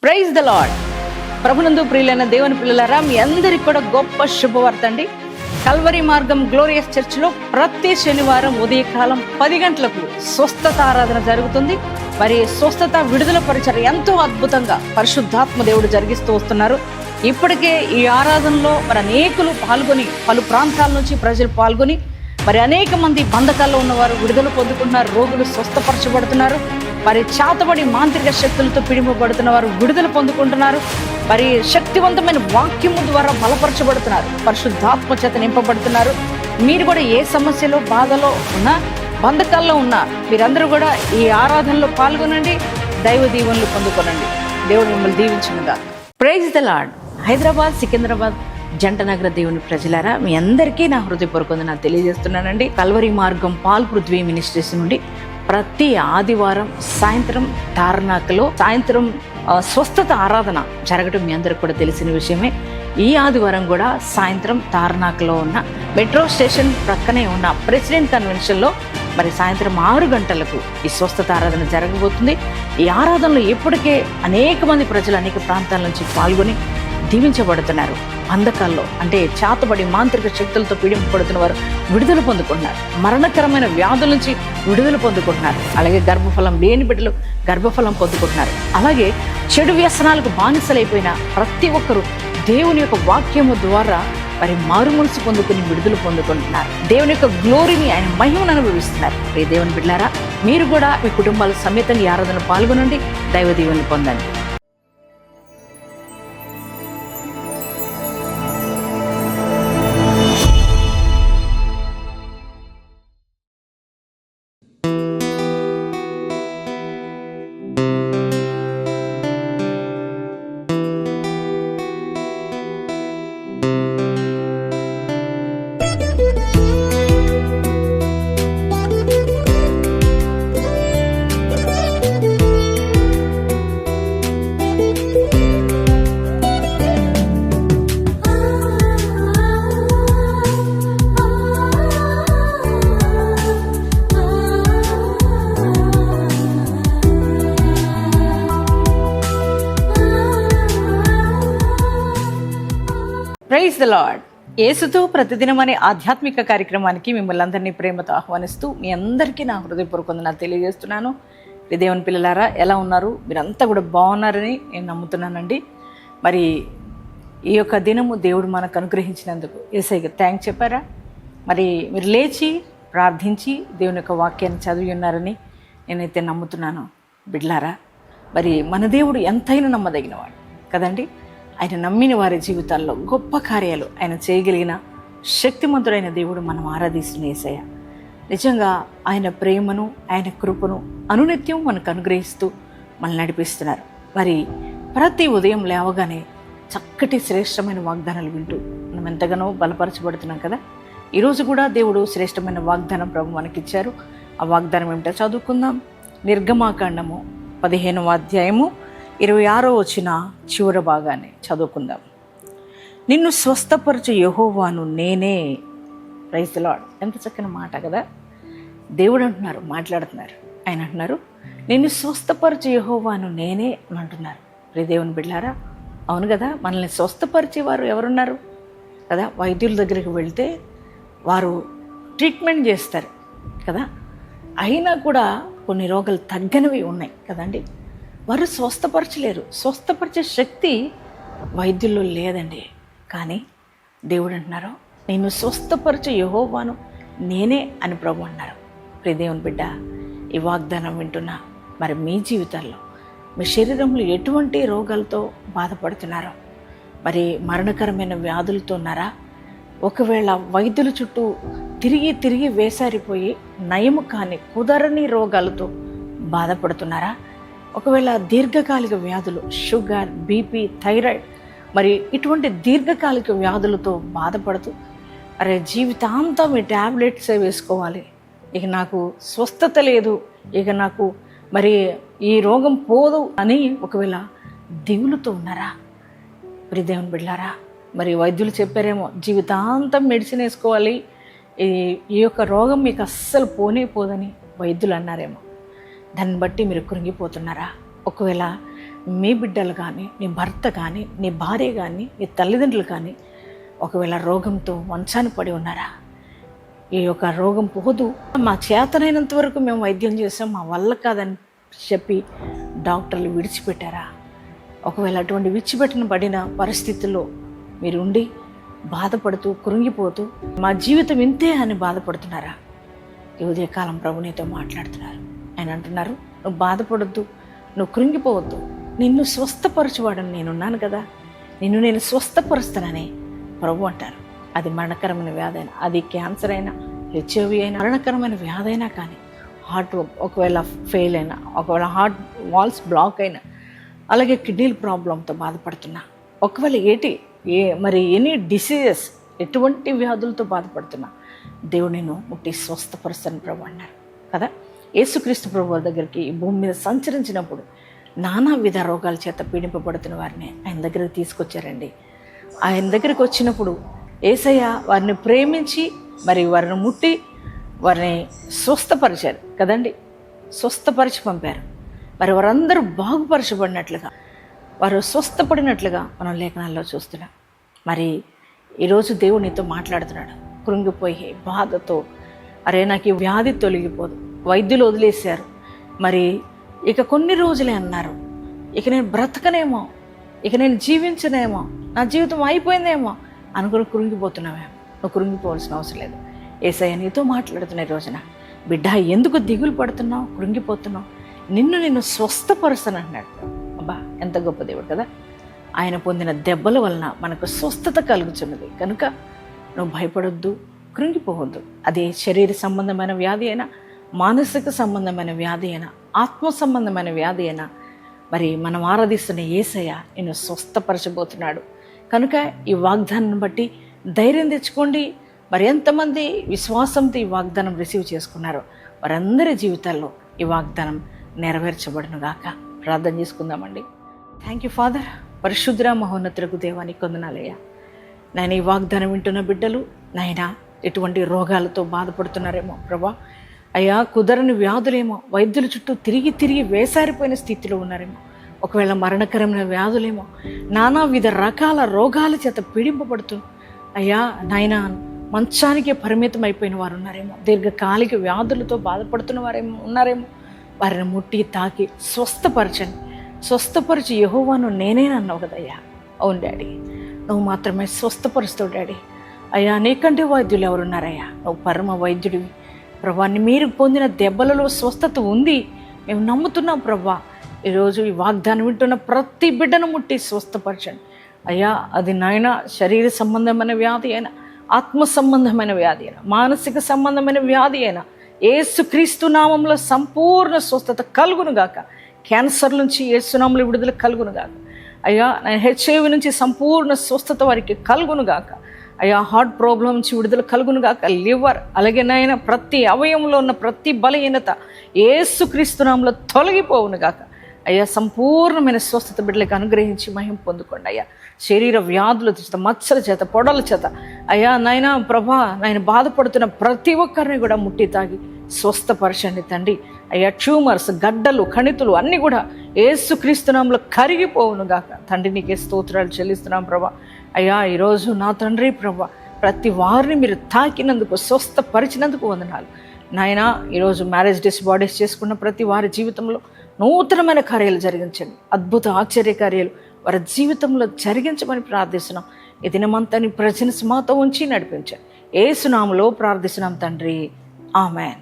Praise the lord. ప్రభునందు ప్రియులైన దేవుని పిల్లలారా, మీ అందరికి కూడా గొప్ప శుభవార్త అండి. కల్వరి మార్గం గ్లోరియస్ చర్చిలో ప్రతి శనివారం ఉదయకాలం 10 గంటలకు స్వస్థత ఆరాధన జరుగుతుంది. మరి స్వస్థత విడుదల పరిచర్య ఎంతో అద్భుతంగా పరిశుద్ధాత్మ దేవుడు జరిగిస్తూ వస్తున్నారు. ఇప్పటికే ఈ ఆరాధనలో మరి అనేకులు పాల్గొని, పలు ప్రాంతాల నుంచి ప్రజలు పాల్గొని మరి అనేక మంది బంధకాల్లో ఉన్నవారు విడుదల పొందుకుంటున్నారు, రోగులు స్వస్థపరచబడుతున్నారు. మరి చాతబడి మాంత్రిక శక్తులతో పిడిపబడుతున్న వారు విడుదల పొందుకుంటున్నారు. మరి శక్తివంతమైన వాక్యము ద్వారా బలపరచబడుతున్నారు, పరిశుద్ధాత్మ చేత నింపబడుతున్నారు. మీరు కూడా ఏ సమస్యలో, బాధలో ఉన్నా, బంధకాల్లో ఉన్నా మీరందరూ కూడా ఈ ఆరాధనలో పాల్గొనండి, దైవ దీవెనలు పొందుకోనండి. దేవుడు మిమ్మల్ని దీవించునుగా. Praise the lord. Hyderabad, Secunderabad జంట నగర దేవుని ప్రజలారా, మీ అందరికీ నా హృదయపూర్వకంగా నాకు తెలియజేస్తున్నానండి. కల్వరి మార్గం పాల్ పృథ్వీ మినిస్ట్రీస్ నుండి ప్రతి ఆదివారం సాయంత్రం తార్నాకలో సాయంత్రం స్వస్థత ఆరాధన జరగడం మీ అందరికి కూడా తెలిసిన విషయమే. ఈ ఆదివారం కూడా సాయంత్రం తార్నాకలో ఉన్న మెట్రో స్టేషన్ ప్రక్కనే ఉన్న ప్రెసిడెంట్ కన్వెన్షన్లో మరి సాయంత్రం 6 గంటలకు ఈ స్వస్థత ఆరాధన జరగబోతుంది. ఈ ఆరాధనలో ఇప్పటికే అనేక మంది ప్రజలు అనేక ప్రాంతాల నుంచి పాల్గొని దీవించబడుతున్నారు. బంధకాల్లో అంటే చాతబడి మాంత్రిక శక్తులతో పీడింపబడుతున్న వారు విడుదల పొందుకుంటున్నారు, మరణకరమైన వ్యాధుల నుంచి విడుదల పొందుకుంటున్నారు. అలాగే గర్భఫలం లేని బిడ్డలు గర్భఫలం పొందుకుంటున్నారు. అలాగే చెడు వ్యసనాలకు బానిసలైపోయిన ప్రతి ఒక్కరూ దేవుని యొక్క వాక్యము ద్వారా మరి మారు మనసు పొందుకుని విడుదల పొందుకుంటున్నారు. దేవుని యొక్క గ్లోరీని, ఆయన మహిమను అనుభవిస్తున్నారు. ప్రియ దేవుని బిడ్డలారా, మీరు కూడా మీ కుటుంబాల సమేతంగా ఈ ఆరాధనలో పాల్గొనండి, దైవ దీవెనలు పొందండి. Praise the lord. యేసుతో ప్రతిదినం అనే ఆధ్యాత్మిక కార్యక్రమానికి మిమ్మల్ని అందరినీ ప్రేమతో ఆహ్వానిస్తూ మీ అందరికీ నా హృదయపూర్వకంగా నాకు తెలియజేస్తున్నాను. దేవుని పిల్లలారా, ఎలా ఉన్నారు? మీరంతా కూడా బాగున్నారని నేను నమ్ముతున్నానండి. మరి ఈ యొక్క దినము దేవుడు మనకు అనుగ్రహించినందుకు యేసయ్యకి థ్యాంక్స్ చెప్పారా? మరి మీరు లేచి ప్రార్థించి దేవుని యొక్క వాక్యాన్ని చదివి ఉన్నారని నేనైతే నమ్ముతున్నాను. బిడ్లారా, మరి మన దేవుడు ఎంతైనా నమ్మదగినవాడు కదండి. ఆయన నమ్మిన వారి జీవితాల్లో గొప్ప కార్యాలు ఆయన చేయగలిగిన శక్తిమంతుడైన దేవుడు మనం ఆరాధిస్తున్న యేసయ్య. నిజంగా ఆయన ప్రేమను, ఆయన కృపను అనునిత్యం మనకు అనుగ్రహిస్తూ మనల్ని నడిపిస్తున్నారు. మరి ప్రతి ఉదయం లేవగానే చక్కటి శ్రేష్టమైన వాగ్దానాలు వింటూ మనం ఎంతగానో బలపరచబడుతున్నాం కదా. ఈరోజు కూడా దేవుడు శ్రేష్టమైన వాగ్దానం ప్రభు మనకిచ్చారు. ఆ వాగ్దానం ఏమిటో చదువుకుందాం. నిర్గమాకాండము 15వ అధ్యాయము 26వ వచన చివరి భాగాన్ని చదువుకుందాం. నిన్ను స్వస్థపరచు యెహోవాను నేనే. Praise the lord. ఎంత చక్కని మాట కదా. దేవుడు అంటున్నారు, మాట్లాడుతున్నారు. ఆయన అంటున్నారు, నిన్ను స్వస్థపరచు యెహోవాను నేనే అని అంటున్నారు. ప్రియ దేవుని బిడ్డలారా, అవును కదా. మనల్ని స్వస్థపరిచేవారు ఎవరున్నారు కదా. వైద్యుల దగ్గరికి వెళ్తే వారు ట్రీట్మెంట్ చేస్తారు కదా. అయినా కూడా కొన్ని రోగాలు తగ్గనివి ఉన్నాయి కదండి. వారు స్వస్థపరచలేరు. స్వస్థపరిచే శక్తి వైద్యుల్లో లేదండి. కానీ దేవుడు అంటున్నారు, నేను స్వస్థపరిచే యెహోవాను నేనే అని ప్రభు అన్నారు. ప్రియ దేవుని బిడ్డ, ఈ వాగ్దానం వింటున్నా మరి మీ జీవితాల్లో మీ శరీరంలో ఎటువంటి రోగాలతో బాధపడుతున్నారో, మరి మరణకరమైన వ్యాధులతో ఉన్నారా? ఒకవేళ వైద్యుల చుట్టూ తిరిగి తిరిగి వేసారిపోయి నయము కాని కుదరని రోగాలతో బాధపడుతున్నారా? ఒకవేళ దీర్ఘకాలిక వ్యాధులు, షుగర్, బీపీ, థైరాయిడ్, మరి ఇటువంటి దీర్ఘకాలిక వ్యాధులతో బాధపడుతూ అరే జీవితాంతం ఈ ట్యాబ్లెట్సే వేసుకోవాలి, ఇక నాకు స్వస్థత లేదు, ఇక నాకు మరి ఈ రోగం పోదు అని ఒకవేళ దిగులుతో ఉన్నారా? మరి దేవుని బిడ్డలారా, మరి వైద్యులు చెప్పారేమో జీవితాంతం మెడిసిన్ వేసుకోవాలి, ఈ యొక్క రోగం మీకు అస్సలు పోనే పోదని వైద్యులు అన్నారేమో. దాన్ని బట్టి మీరు కృంగిపోతున్నారా? ఒకవేళ మీ బిడ్డలు కానీ, నీ భర్త కానీ, నీ భార్య కానీ, నీ తల్లిదండ్రులు కానీ ఒకవేళ రోగంతో మంచాన్ని పడి ఉన్నారా? ఈ యొక్క రోగం పోదు, మా చేతనైనంత వరకు మేము వైద్యం చేసాం, మా వల్ల కాదని చెప్పి డాక్టర్లు విడిచిపెట్టారా? ఒకవేళ అటువంటి విడిచిపెట్టబడిన పరిస్థితుల్లో మీరు ఉండి బాధపడుతూ కృంగిపోతూ మా జీవితం ఇంతే అని బాధపడుతున్నారా? ఈ ఉదయకాలం ప్రభు నీతో మాట్లాడుతున్నారు. ఆయన అంటున్నారు, నువ్వు బాధపడొద్దు, నువ్వు కృంగిపోవద్దు, నిన్ను స్వస్థపరచువాడని నేనున్నాను కదా, నిన్ను నేను స్వస్థపరుస్తానని ప్రభు అంటారు. అది మరణకరమైన వ్యాధి అయినా, అది క్యాన్సర్ అయినా, హెచ్ఐవి అయినా, మరణకరమైన వ్యాధి అయినా కానీ, హార్ట్ ఒకవేళ ఫెయిల్ అయినా, ఒకవేళ హార్ట్ వాల్స్ బ్లాక్ అయినా, అలాగే కిడ్నీల ప్రాబ్లంతో బాధపడుతున్నా, ఒకవేళ మరి ఎనీ డిసీజెస్, ఎటువంటి వ్యాధులతో బాధపడుతున్నా దేవుడు నేను ముట్టి స్వస్థపరుస్తాను ప్రభు అన్నారు కదా. యేసుక్రీస్తు ప్రభు దగ్గరికి ఈ భూమి మీద సంచరించినప్పుడు నానా విధ రోగాల చేత పీడింపబడుతున్న వారిని ఆయన దగ్గరికి తీసుకొచ్చారండి. ఆయన దగ్గరికి వచ్చినప్పుడు యేసయ్య వారిని ప్రేమించి మరి వారిని ముట్టి వారిని స్వస్థపరిచారు కదండి, స్వస్థపరిచి పంపారు. మరి వారందరూ బాగుపరచబడినట్లుగా, వారు స్వస్థపడినట్లుగా మనం లేఖనాల్లో చూస్తున్నాం. మరి ఈరోజు దేవుడు నీతో మాట్లాడుతున్నాడు. కృంగిపోయి బాధతో, అరే నాకు ఈ వ్యాధి తొలగిపోదు, వైద్యులు వదిలేశారు, మరి ఇక కొన్ని రోజులే అన్నారు, ఇక నేను బ్రతకనేమో, ఇక నేను జీవించనేమో, నా జీవితం అయిపోయిందేమో అనుకుని కృంగిపోతున్నావేమో. నువ్వు కృంగిపోవాల్సిన అవసరం లేదు. యేసయ్య నీతో మాట్లాడుతున్న ఈ రోజున, బిడ్డ ఎందుకు దిగులు పడుతున్నావు, కృంగిపోతున్నావు, నిన్ను స్వస్థపరుస్తాను అన్నాడు. అబ్బా ఎంత గొప్ప దేవుడు కదా. ఆయన పొందిన దెబ్బల వలన మనకు స్వస్థత కలుగుతున్నది కనుక నువ్వు భయపడొద్దు, కృంగిపోవద్దు. అది శరీర సంబంధమైన వ్యాధి అయినా, మానసిక సంబంధమైన వ్యాధి అయినా, ఆత్మ సంబంధమైన వ్యాధి అయినా, మరి మనం ఆరాధిస్తున్న యేసయ్య నిన్ను స్వస్థపరచబోతున్నాడు కనుక ఈ వాగ్దానం బట్టి ధైర్యం తెచ్చుకోండి. మరి ఎంతమంది విశ్వాసంతో ఈ వాగ్దానం రిసీవ్ చేసుకున్నారో వారందరి జీవితాల్లో ఈ వాగ్దానం నెరవేర్చబడును గాక. ప్రార్థన చేసుకుందామండి. Thank you father. పరిశుద్ర మహోన్నతులకు దేవానికి వందనాలయ్యా. నాయన ఈ వాగ్దానం వింటున్న బిడ్డలు నాయన ఎటువంటి రోగాలతో బాధపడుతున్నారేమో ప్రభా, అయ్యా కుదరని వ్యాధులేమో, వైద్యుల చుట్టూ తిరిగి వేసారిపోయిన స్థితిలో ఉన్నారేమో, ఒకవేళ మరణకరమైన వ్యాధులేమో, నానా విధ రకాల రోగాల చేత పీడింపబడుతూ అయ్యా నాయన మంచానికే పరిమితం అయిపోయిన వారు ఉన్నారేమో, దీర్ఘకాలిక వ్యాధులతో బాధపడుతున్న వారేమో ఉన్నారేమో, వారిని ముట్టి తాకి స్వస్థపరిచి యెహోవాను నేనేనన్నావు కదయ్యా. అవును డాడీ, నువ్వు మాత్రమే స్వస్థపరుస్తావు డాడీ. అయ్యా నీకంటే వైద్యులు ఎవరున్నారయ్యా, నువ్వు పరమ వైద్యుడివి ప్రభా. మీరు పొందిన దెబ్బలలో స్వస్థత ఉంది, మేము నమ్ముతున్నాం ప్రభా. ఈరోజు ఈ వాగ్దానం వింటున్న ప్రతి బిడ్డను ముట్టి స్వస్థపరచండి అయ్యా. అది నాయన శరీర సంబంధమైన వ్యాధి అయినా, ఆత్మ సంబంధమైన వ్యాధి అయినా, మానసిక సంబంధమైన వ్యాధి అయినా యేసుక్రీస్తు నామంలో సంపూర్ణ స్వస్థత కలుగునుగాక. క్యాన్సర్ నుంచి యేసునామంలో విడుదల కలుగునుగాక అయ్యా. హెచ్ఐవి నుంచి సంపూర్ణ స్వస్థత వారికి కలుగునుగాక అయ్యా. హార్ట్ ప్రాబ్లం నుంచి విడుదల కలుగునుగాక. లివర్ అలాగే నాయన ప్రతి అవయవంలో ఉన్న ప్రతి బలహీనత యేసుక్రీస్తు నామంలో తొలగిపోవునుగాక అయ్యా. సంపూర్ణమైన స్వస్థత బిడ్డలకు అనుగ్రహించి మహిమ పొందుకోండి అయ్యా. శరీర వ్యాధుల చేత, మచ్చల చేత, పొడల చేత అయ్యా నాయన ప్రభా, నాయన బాధపడుతున్న ప్రతి ఒక్కరిని కూడా ముట్టి తాగి స్వస్థపరచండి తండ్రి అయ్యా. ట్యూమర్స్, గడ్డలు, కణితులు అన్నీ కూడా యేసుక్రీస్తు నామములో కరిగిపోవునుగాక తండ్రి. నీకే స్తోత్రాలు చెల్లిస్తున్నాం ప్రభా అయ్యా. ఈరోజు నా తండ్రి ప్రభా, ప్రతి వారిని మీరు తాకినందుకు, స్వస్థపరిచినందుకు వందనాలు నాయన. ఈరోజు మ్యారేజ్ డేస్, బాడీస్ చేసుకున్న ప్రతి వారి జీవితంలో నూతనమైన కార్యాలు జరిగించండి, అద్భుత ఆశ్చర్య కార్యాలు వారి జీవితంలో జరిగించమని ప్రార్థిస్తున్నాం. ఈ దినమంతా నీ ప్రజెన్స్ మాతో ఉంచి నడిపించండి. యేసు నామములో ప్రార్థిస్తున్నాం తండ్రి, ఆమేన్.